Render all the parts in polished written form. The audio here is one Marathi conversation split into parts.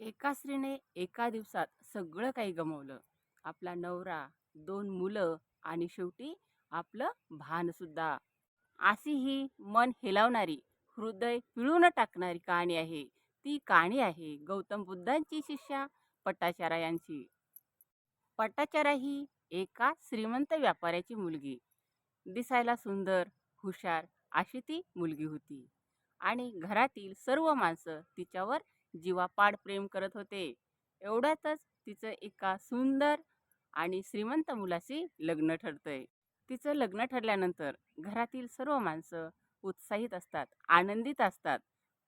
एका स्त्रीने एका दिवसात सगळं काही गमावलं. आपला नवरा, 2 मुलं आणि शेवटी आपलं भान सुद्धा. अशी ही मन हेलावणारी, हृदय पिळून टाकणारी कहाणी आहे. ती कहाणी आहे गौतम बुद्धांची शिष्या पटाचारा यांची. पटाचारा ही एका श्रीमंत व्यापाऱ्याची मुलगी. दिसायला सुंदर, हुशार अशी ती मुलगी होती आणि घरातील सर्व माणसं तिच्यावर जीवापाड प्रेम करत होते. एवढ्यातच तिचं एका सुंदर आणि श्रीमंत मुलाशी लग्न ठरतंय. तिचं लग्न ठरल्यानंतर घरातील सर्व माणसं उत्साहित असतात, आनंदित असतात.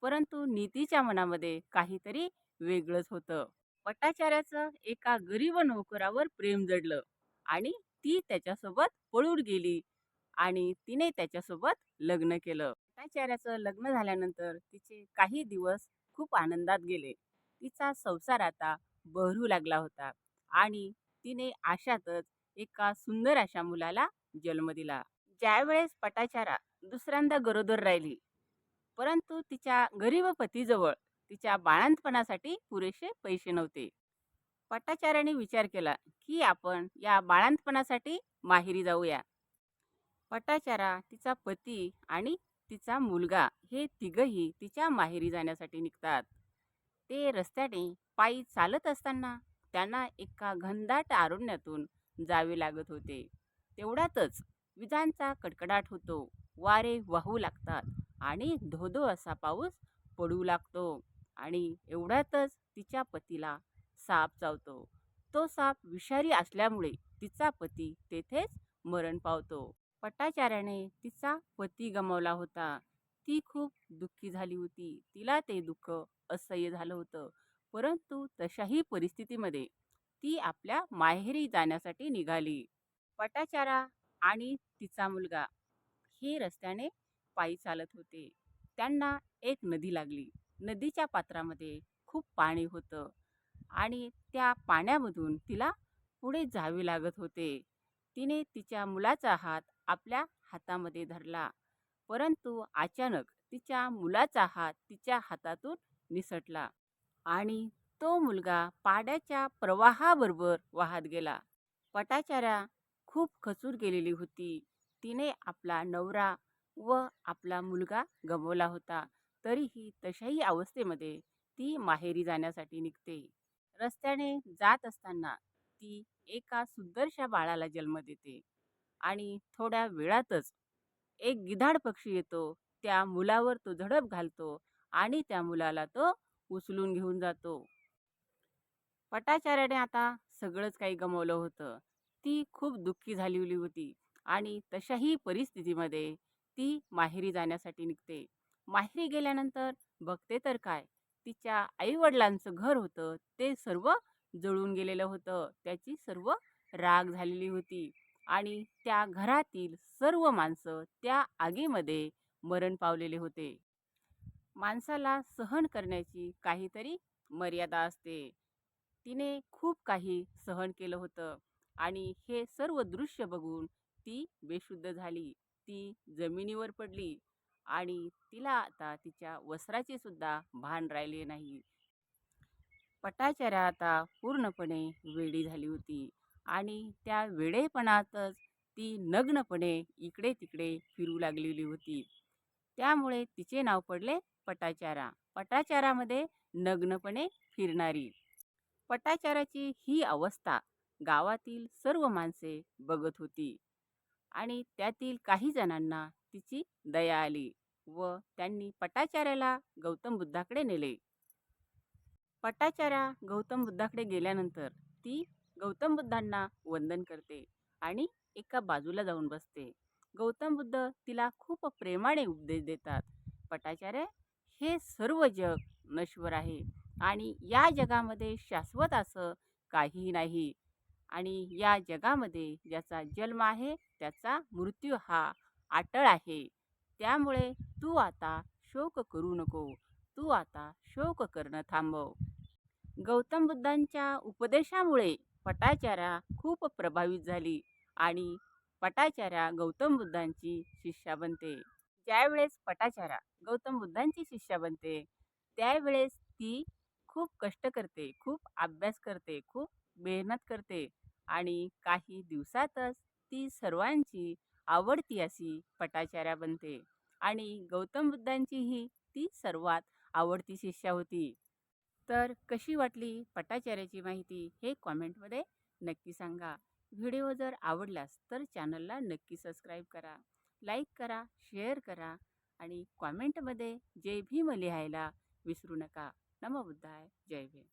परंतु नीतीच्या मनामध्ये काहीतरी वेगळंच होतं. पटाचार्याचं एका गरीब नोकरावर प्रेम जडलं आणि ती त्याच्यासोबत पळून गेली आणि तिने त्याच्यासोबत लग्न केलं. पटाचार्याचं लग्न झाल्यानंतर तिचे काही दिवस खूप आनंदात गेले. तिचा संसार आता बहरू लागला होता आणि तिने अशातच एका सुंदर अशा मुलाला जन्म दिला. ज्यावेळेस पटाचारा दुसऱ्यांदा गरोदर राहिली, परंतु तिच्या गरीब पतीजवळ तिच्या बाळंतपणासाठी पुरेसे पैसे नव्हते. पटाचार्याने विचार केला की आपण या बाळंतपणासाठी माहेरी जाऊया. पटाचारा, तिचा पती आणि तिचा मुलगा हे तिघही तिच्या माहेरी जाण्यासाठी निघतात. ते रस्त्याने पायी चालत असताना त्यांना एका घनदाट अरण्यातून जावे लागत होते. तेवढ्यातच विजांचा कडकडाट होतो, वारे वाहू लागतात आणि धोधो असा पाऊस पडू लागतो आणि एवढ्यातच तिच्या पतीला साप चावतो. तो साप विषारी असल्यामुळे तिचा पती तेथेच मरण पावतो. पटाचार्याने तिचा पती गमावला होता. ती खूप दुःखी झाली होती. तिला ते दुःख असह्य झालं होतं. परंतु तशाही परिस्थितीमध्ये ती आपल्या माहेरी जाण्यासाठी निघाली. पटाचारा आणि तिचा मुलगा हे रस्त्याने पायी चालत होते. त्यांना एक नदी लागली. नदीच्या पात्रामध्ये खूप पाणी होतं आणि त्या पाण्यामधून तिला पुढे जावे लागत होते. तिने तिच्या मुलाचा हात आपल्या हातामध्ये धरला, परंतु अचानक तिच्या मुलाचा हात तिच्या हातातून निसटला आणि तो मुलगा पाण्याच्या प्रवाहाबरोबर वाहत गेला. पटाचार्या खूप खचून गेलेली होती. तिने आपला नवरा व आपला मुलगा गमावला होता. तरीही तशाही अवस्थेमध्ये ती माहेरी जाण्यासाठी निघते. रस्त्याने जात असताना ती एका सुंदरशा बाळाला जन्म देते आणि थोड्या वेळातच एक गिधाड पक्षी येतो. त्या मुलावर तो झडप घालतो आणि त्या मुलाला तो उचलून घेऊन जातो. पटाचार्याने आता सगळंच काही गमावलं होतं. ती खूप दुःखी झालेली होती आणि तशाही परिस्थितीमध्ये ती माहेरी जाण्यासाठी निघते. माहेरी गेल्यानंतर बघते तर काय, तिच्या आईवडिलांचं घर होतं ते सर्व जळून गेलेलं होतं. त्याची सर्व राख झालेली होती आणि त्या घरातील सर्व माणसं त्या आगीमध्ये मरण पावलेले होते. माणसाला सहन करण्याची काहीतरी मर्यादा असते. तिने खूप काही सहन केलं होतं आणि हे सर्व दृश्य बघून ती बेशुद्ध झाली. ती जमिनीवर पडली आणि तिला आता तिच्या वस्त्राचे सुद्धा भान राहिले नाही. पटाचार्या आता पूर्णपणे वेडी झाली होती आणि त्या वेडेपणातच ती नग्नपणे इकडे तिकडे फिरू लागलेली होती. त्यामुळे तिचे नाव पडले पटाचारा. पटाचारामध्ये नग्नपणे फिरणारी. पटाचाराची ही अवस्था गावातील सर्व माणसे बघत होती आणि त्यातील काही जणांना तिची दया आली व त्यांनी पटाचार्याला गौतम बुद्धाकडे नेले. पटाचार्या गौतम बुद्धाकडे गेल्यानंतर ती गौतम बुद्धांना वंदन करते आणि एका बाजूला जाऊन बसते. गौतम बुद्ध तिला खूप प्रेमाने उपदेश देतात. पटाचार्य, हे सर्व जग नश्वर आहे आणि या जगामध्ये शाश्वत असं काहीही नाही आणि या जगामध्ये ज्याचा जन्म आहे त्याचा मृत्यू हा अटळ आहे. त्यामुळे तू आता शोक करू नको. तू आता शोक करणं थांबव. गौतम बुद्धांच्या उपदेशामुळे पटाचार्या खूप प्रभावित झाली आणि पटाचार्या गौतम बुद्धांची शिष्या बनते. ज्यावेळेस पटाचार्या गौतम बुद्धांची शिष्या बनते त्यावेळेस ती खूप कष्ट करते, खूप अभ्यास करते, खूप मेहनत करते आणि काही दिवसातच ती सर्वांची आवडती अशी पटाचार्या बनते आणि गौतम बुद्धांचीही ती सर्वात आवडती शिष्या होती. तर कशी वाटली पटाचार्याची माहिती हे कॉमेंटमध्ये नक्की सांगा. व्हिडिओ जर आवडल्यास तर चॅनलला नक्की सबस्क्राईब करा, लाईक करा, शेअर करा आणि कॉमेंटमध्ये जय भीम लिहायला विसरू नका. नमो बुद्धाय, जय भीम.